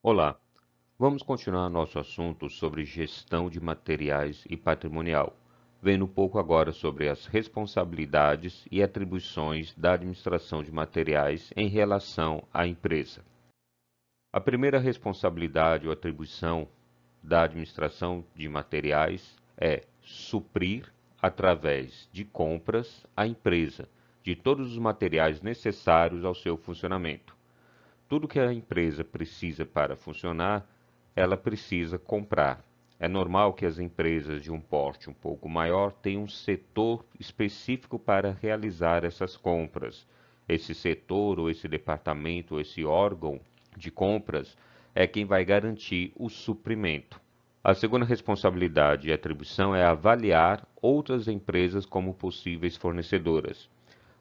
Olá, vamos continuar nosso assunto sobre gestão de materiais e patrimonial, vendo um pouco agora sobre as responsabilidades e atribuições da administração de materiais em relação à empresa. A primeira responsabilidade ou atribuição da administração de materiais é suprir, através de compras, a empresa de todos os materiais necessários ao seu funcionamento. Tudo que a empresa precisa para funcionar, ela precisa comprar. É normal que as empresas de um porte um pouco maior tenham um setor específico para realizar essas compras. Esse setor, ou esse departamento, ou esse órgão de compras é quem vai garantir o suprimento. A segunda responsabilidade e atribuição é avaliar outras empresas como possíveis fornecedoras.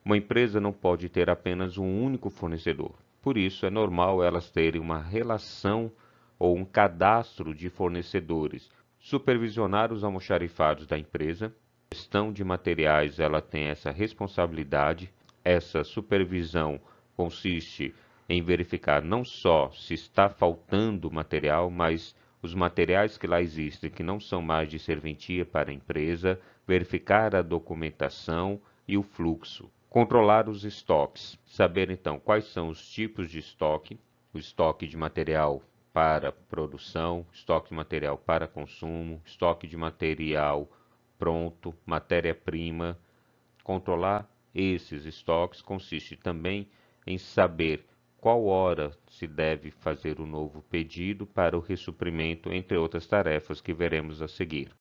Uma empresa não pode ter apenas um único fornecedor. Por isso, é normal elas terem uma relação ou um cadastro de fornecedores. Supervisionar os almoxarifados da empresa. A gestão de materiais, ela tem essa responsabilidade. Essa supervisão consiste em verificar não só se está faltando material, mas os materiais que lá existem, que não são mais de serventia para a empresa, verificar a documentação e o fluxo. Controlar os estoques, saber então quais são os tipos de estoque, o estoque de material para produção, estoque de material para consumo, estoque de material pronto, matéria-prima. Controlar esses estoques consiste também em saber qual hora se deve fazer o novo pedido para o ressuprimento, entre outras tarefas que veremos a seguir.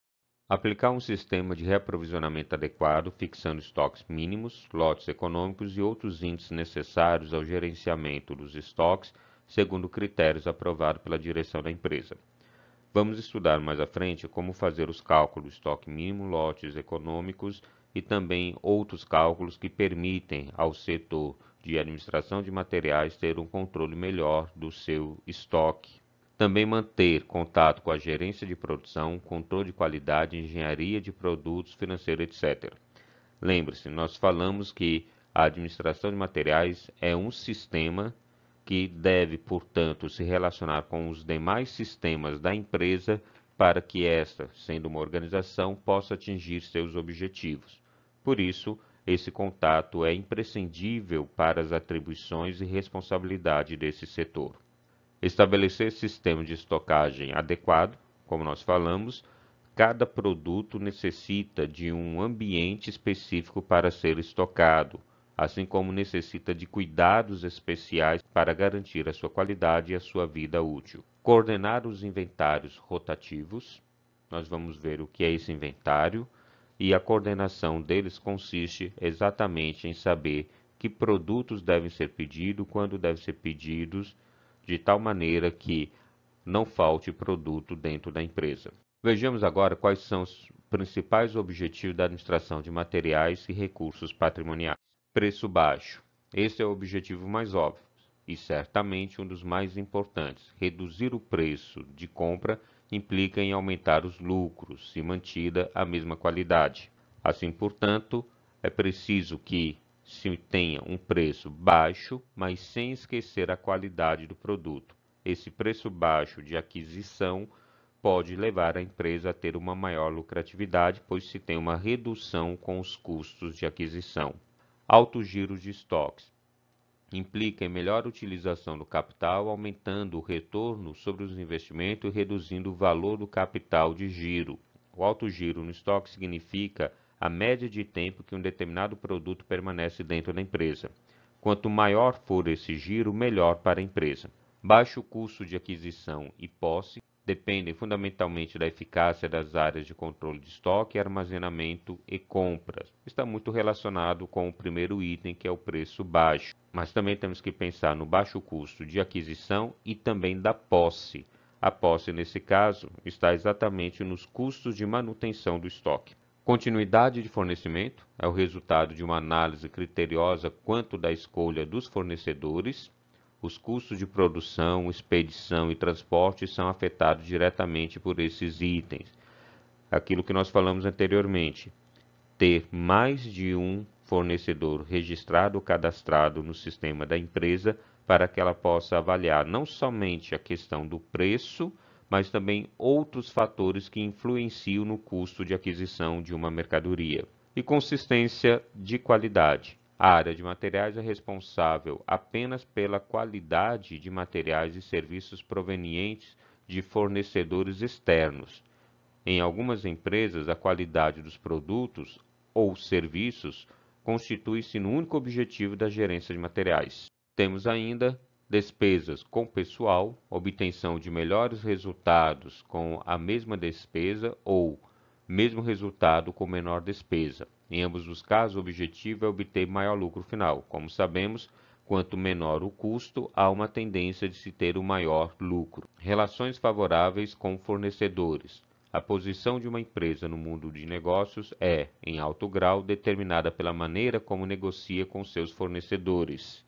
Aplicar um sistema de reaprovisionamento adequado, fixando estoques mínimos, lotes econômicos e outros índices necessários ao gerenciamento dos estoques, segundo critérios aprovados pela direção da empresa. Vamos estudar mais à frente como fazer os cálculos do estoque mínimo, lotes econômicos e também outros cálculos que permitem ao setor de administração de materiais ter um controle melhor do seu estoque. Também manter contato com a gerência de produção, controle de qualidade, engenharia de produtos, financeiro, etc. Lembre-se, nós falamos que a administração de materiais é um sistema que deve, portanto, se relacionar com os demais sistemas da empresa para que esta, sendo uma organização, possa atingir seus objetivos. Por isso, esse contato é imprescindível para as atribuições e responsabilidade desse setor. Estabelecer sistema de estocagem adequado, como nós falamos, cada produto necessita de um ambiente específico para ser estocado, assim como necessita de cuidados especiais para garantir a sua qualidade e a sua vida útil. Coordenar os inventários rotativos, nós vamos ver o que é esse inventário, e a coordenação deles consiste exatamente em saber que produtos devem ser pedidos, quando devem ser pedidos, de tal maneira que não falte produto dentro da empresa. Vejamos agora quais são os principais objetivos da administração de materiais e recursos patrimoniais. Preço baixo. Esse é o objetivo mais óbvio e certamente um dos mais importantes. Reduzir o preço de compra implica em aumentar os lucros, se mantida a mesma qualidade. Assim, portanto, é preciso que se tenha um preço baixo, mas sem esquecer a qualidade do produto. Esse preço baixo de aquisição pode levar a empresa a ter uma maior lucratividade, pois se tem uma redução com os custos de aquisição. Alto giro de estoques. Implica em melhor utilização do capital, aumentando o retorno sobre os investimentos e reduzindo o valor do capital de giro. O alto giro no estoque significa a média de tempo que um determinado produto permanece dentro da empresa. Quanto maior for esse giro, melhor para a empresa. Baixo custo de aquisição e posse dependem fundamentalmente da eficácia das áreas de controle de estoque, armazenamento e compras. Está muito relacionado com o primeiro item, que é o preço baixo. Mas também temos que pensar no baixo custo de aquisição e também da posse. A posse, nesse caso, está exatamente nos custos de manutenção do estoque. Continuidade de fornecimento é o resultado de uma análise criteriosa quanto da escolha dos fornecedores. Os custos de produção, expedição e transporte são afetados diretamente por esses itens. Aquilo que nós falamos anteriormente, ter mais de um fornecedor registrado ou cadastrado no sistema da empresa para que ela possa avaliar não somente a questão do preço, mas também outros fatores que influenciam no custo de aquisição de uma mercadoria. E consistência de qualidade. A área de materiais é responsável apenas pela qualidade de materiais e serviços provenientes de fornecedores externos. Em algumas empresas, a qualidade dos produtos ou serviços constitui-se no único objetivo da gerência de materiais. Temos ainda despesas com pessoal, obtenção de melhores resultados com a mesma despesa ou mesmo resultado com menor despesa. Em ambos os casos, o objetivo é obter maior lucro final. Como sabemos, quanto menor o custo, há uma tendência de se ter um maior lucro. Relações favoráveis com fornecedores. A posição de uma empresa no mundo de negócios é, em alto grau, determinada pela maneira como negocia com seus fornecedores.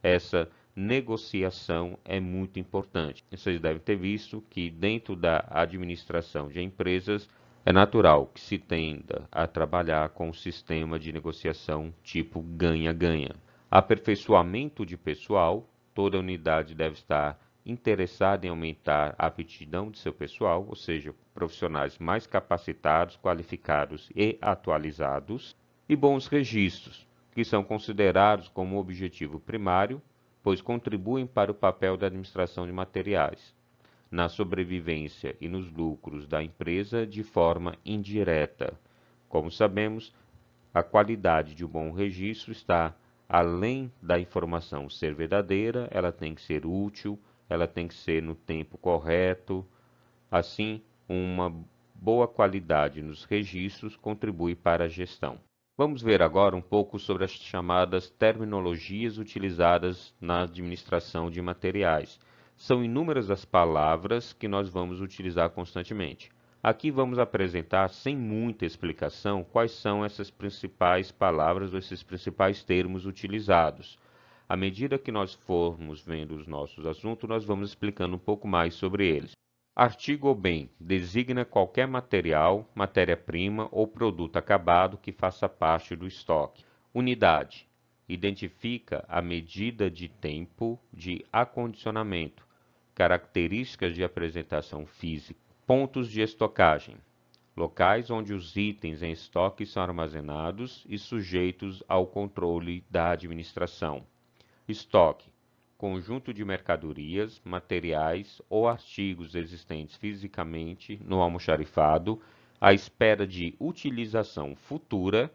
Essa negociação é muito importante. Vocês devem ter visto que dentro da administração de empresas é natural que se tenda a trabalhar com um sistema de negociação tipo ganha-ganha. Aperfeiçoamento de pessoal. Toda unidade deve estar interessada em aumentar a aptidão de seu pessoal, ou seja, profissionais mais capacitados, qualificados e atualizados. E bons registros, que são considerados como objetivo primário, pois contribuem para o papel da administração de materiais, na sobrevivência e nos lucros da empresa de forma indireta. Como sabemos, a qualidade de um bom registro está além da informação ser verdadeira, ela tem que ser útil, ela tem que ser no tempo correto. Assim, uma boa qualidade nos registros contribui para a gestão. Vamos ver agora um pouco sobre as chamadas terminologias utilizadas na administração de materiais. São inúmeras as palavras que nós vamos utilizar constantemente. Aqui vamos apresentar, sem muita explicação, quais são essas principais palavras ou esses principais termos utilizados. À medida que nós formos vendo os nossos assuntos, nós vamos explicando um pouco mais sobre eles. Artigo ou bem designa qualquer material, matéria-prima ou produto acabado que faça parte do estoque. Unidade identifica a medida de tempo de acondicionamento, características de apresentação física. Pontos de estocagem. Locais onde os itens em estoque são armazenados e sujeitos ao controle da administração. Estoque. Conjunto de mercadorias, materiais ou artigos existentes fisicamente no almoxarifado, à espera de utilização futura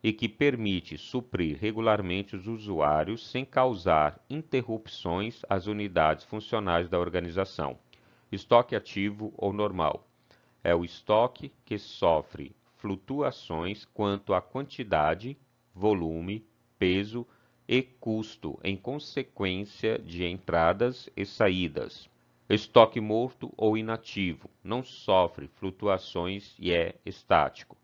e que permite suprir regularmente os usuários sem causar interrupções às unidades funcionais da organização. Estoque ativo ou normal. É o estoque que sofre flutuações quanto à quantidade, volume, peso e custo em consequência de entradas e saídas. Estoque morto ou inativo. Não sofre flutuações e é estático.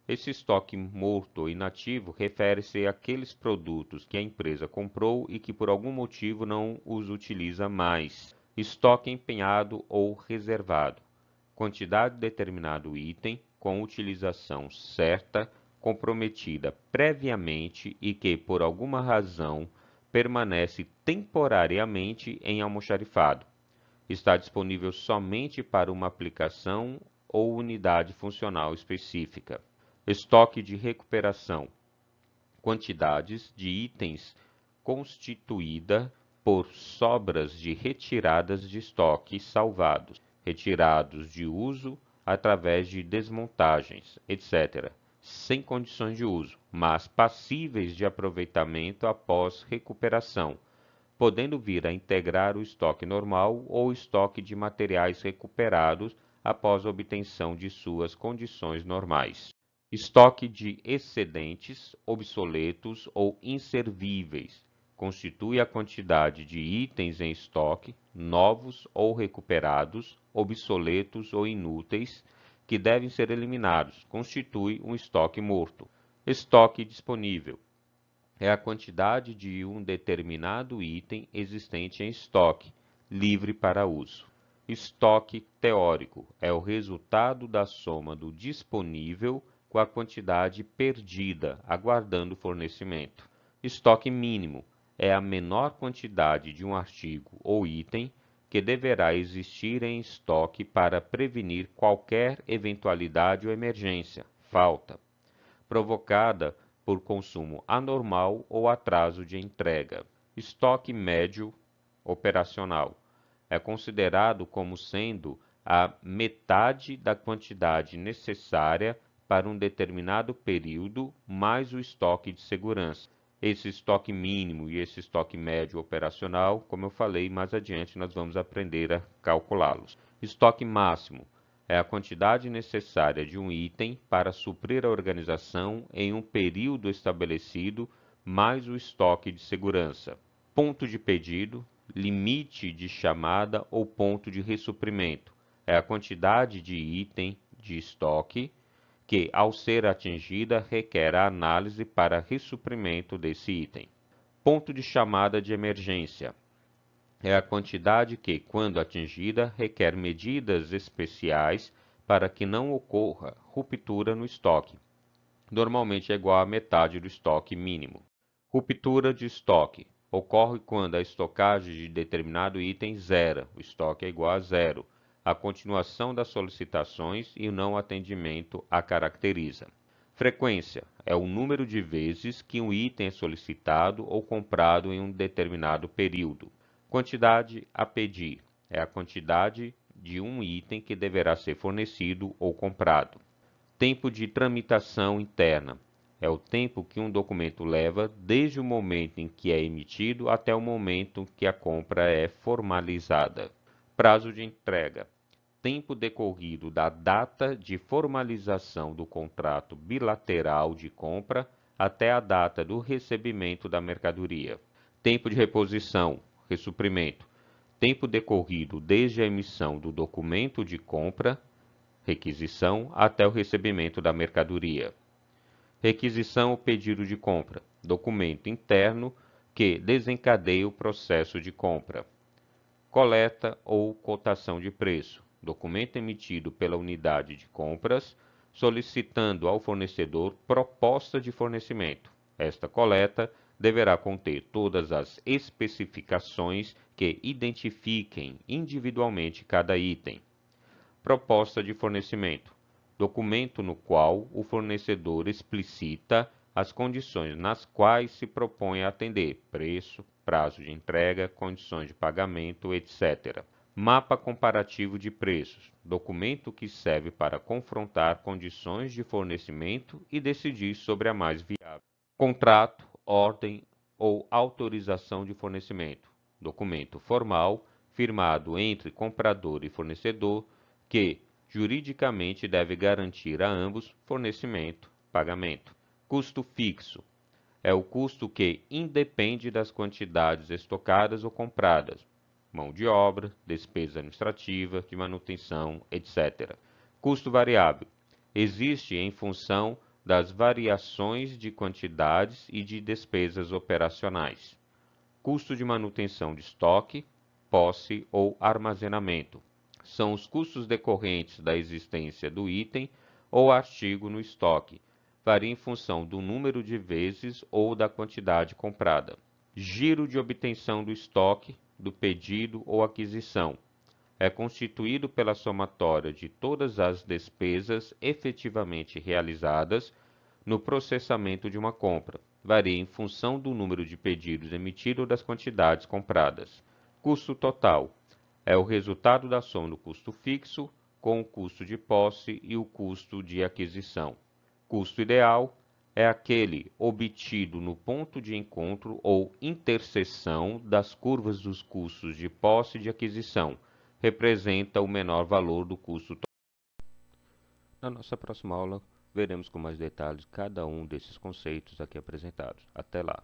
Esse estoque morto ou inativo refere-se àqueles produtos que a empresa comprou e que por algum motivo não os utiliza mais. Estoque empenhado ou reservado. Quantidade de determinado item com utilização certa, comprometida previamente e que, por alguma razão, permanece temporariamente em almoxarifado. Está disponível somente para uma aplicação ou unidade funcional específica. Estoque de recuperação. Quantidades de itens constituída por sobras de retiradas de estoque salvados, retirados de uso através de desmontagens, etc., sem condições de uso, mas passíveis de aproveitamento após recuperação, podendo vir a integrar o estoque normal ou estoque de materiais recuperados após a obtenção de suas condições normais. Estoque de excedentes, obsoletos ou inservíveis. Constitui a quantidade de itens em estoque, novos ou recuperados, obsoletos ou inúteis, que devem ser eliminados. Constitui um estoque morto. Estoque disponível. É a quantidade de um determinado item existente em estoque, livre para uso. Estoque teórico. É o resultado da soma do disponível com a quantidade perdida, aguardando fornecimento. Estoque mínimo. é a menor quantidade de um artigo ou item que deverá existir em estoque para prevenir qualquer eventualidade ou emergência, falta, provocada por consumo anormal ou atraso de entrega. Estoque médio operacional é considerado como sendo a metade da quantidade necessária para um determinado período mais o estoque de segurança. Esse estoque mínimo e esse estoque médio operacional, como eu falei, mais adiante nós vamos aprender a calculá-los. Estoque máximo é a quantidade necessária de um item para suprir a organização em um período estabelecido, mais o estoque de segurança. Ponto de pedido, limite de chamada ou ponto de ressuprimento é a quantidade de item de estoque que, ao ser atingida, requer a análise para ressuprimento desse item. Ponto de chamada de emergência é a quantidade que, quando atingida, requer medidas especiais para que não ocorra ruptura no estoque. Normalmente é igual à metade do estoque mínimo. Ruptura de estoque ocorre quando a estocagem de determinado item zera, o estoque é igual a zero. A continuação das solicitações e o não atendimento a caracteriza. Frequência é o número de vezes que um item é solicitado ou comprado em um determinado período. Quantidade a pedir é a quantidade de um item que deverá ser fornecido ou comprado. Tempo de tramitação interna é o tempo que um documento leva desde o momento em que é emitido até o momento que a compra é formalizada. Prazo de entrega: tempo decorrido da data de formalização do contrato bilateral de compra até a data do recebimento da mercadoria. Tempo de reposição, ressuprimento: tempo decorrido desde a emissão do documento de compra, requisição, até o recebimento da mercadoria. Requisição ou pedido de compra: documento interno que desencadeia o processo de compra. Coleta ou cotação de preço: documento emitido pela unidade de compras, solicitando ao fornecedor proposta de fornecimento. Esta coleta deverá conter todas as especificações que identifiquem individualmente cada item. Proposta de fornecimento: documento no qual o fornecedor explicita as condições nas quais se propõe a atender, preço, prazo de entrega, condições de pagamento, etc. Mapa comparativo de preços: documento que serve para confrontar condições de fornecimento e decidir sobre a mais viável. Contrato, ordem ou autorização de fornecimento: documento formal firmado entre comprador e fornecedor que, juridicamente, deve garantir a ambos fornecimento, pagamento. Custo fixo é o custo que independe das quantidades estocadas ou compradas, mão de obra, despesa administrativa, de manutenção, etc. Custo variável existe em função das variações de quantidades e de despesas operacionais. Custo de manutenção de estoque, posse ou armazenamento são os custos decorrentes da existência do item ou artigo no estoque. Varia em função do número de vezes ou da quantidade comprada. Giro de obtenção do estoque, do pedido ou aquisição é constituído pela somatória de todas as despesas efetivamente realizadas no processamento de uma compra. Varia em função do número de pedidos emitidos ou das quantidades compradas. Custo total é o resultado da soma do custo fixo com o custo de posse e o custo de aquisição. Custo ideal é aquele obtido no ponto de encontro ou interseção das curvas dos custos de posse e de aquisição. Representa o menor valor do custo total. Na nossa próxima aula, veremos com mais detalhes cada um desses conceitos aqui apresentados. Até lá!